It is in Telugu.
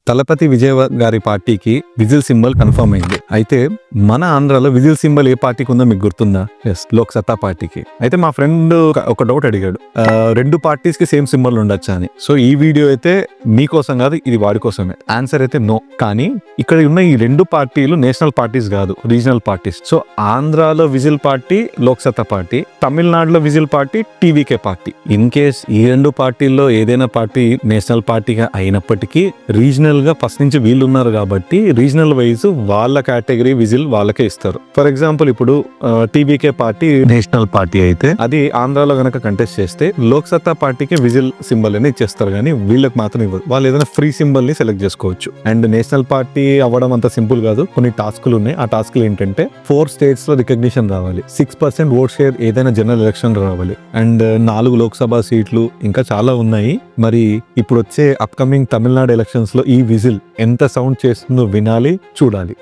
తలపతి విజయ్ గారి పార్టీకి విజిల్ సింబల్ కన్ఫర్మ్ అయింది. అయితే మన ఆంధ్రాలో విజిల్ సింబల్ ఏ పార్టీకి ఉందో మీకు గుర్తుందా? ఎస్, లోక్ సత్తా పార్టీకి. అయితే మా ఫ్రెండ్ ఒక డౌట్ అడిగాడు, రెండు పార్టీస్ కి సేమ్ సింబల్ ఉండొచ్చా అని. సో ఈ వీడియో అయితే మీకోసం కాదు, ఇది వాడి కోసమే. ఆన్సర్ అయితే నో. కానీ ఇక్కడ ఉన్న ఈ రెండు పార్టీలు నేషనల్ పార్టీస్ కాదు, రీజనల్ పార్టీస్. సో ఆంధ్రాలో విజిల్ పార్టీ లోక్ సత్తా పార్టీ, తమిళనాడులో whistle party TVK party. In case ఈ రెండు పార్టీల్లో ఏదైనా పార్టీ నేషనల్ పార్టీగా అయినప్పటికీ రీజనల్ గా ఫస్ట్ నుంచి వీళ్ళు ఉన్నారు కాబట్టి రీజనల్ వైజ్ వాళ్ళ కేటగిరీ విజిల్ వాళ్ళకే ఇస్తారు. ఫర్ ఎగ్జాంపుల్ ఇప్పుడు టీవీకే పార్టీ నేషనల్ పార్టీ అయితే అది ఆంధ్రాలో గనక కంటెస్ట్ చేస్తే లోక్ సత్తా పార్టీకి విజిల్ సింబల్ అని ఇచ్చేస్తారు, కానీ వీళ్ళకి మాత్రం ఇవ్వదు. వాళ్ళు ఏదైనా ఫ్రీ సింబల్ ని సెలెక్ట్ చేసుకోవచ్చు. అండ్ నేషనల్ పార్టీ అవ్వడం అంత సింపుల్ కాదు, కొన్ని టాస్కులు ఉన్నాయి. ఆ టాస్కులు ఏంటంటే 4 స్టేట్స్ లో రికగ్నిషన్ రావాలి, 6% ఓట్ షేర్ ఏదైనా జనరల్ ఎలక్షన్ రావాలి, అండ్ 4 లోక్సభ సీట్లు, ఇంకా చాలా ఉన్నాయి. మరి ఇప్పుడు వచ్చే అప్కమింగ్ తమిళనాడు ఎలక్షన్స్ లో ఈ విజిల్ ఎంత సౌండ్ చేస్తుందో వినాలి, చూడాలి.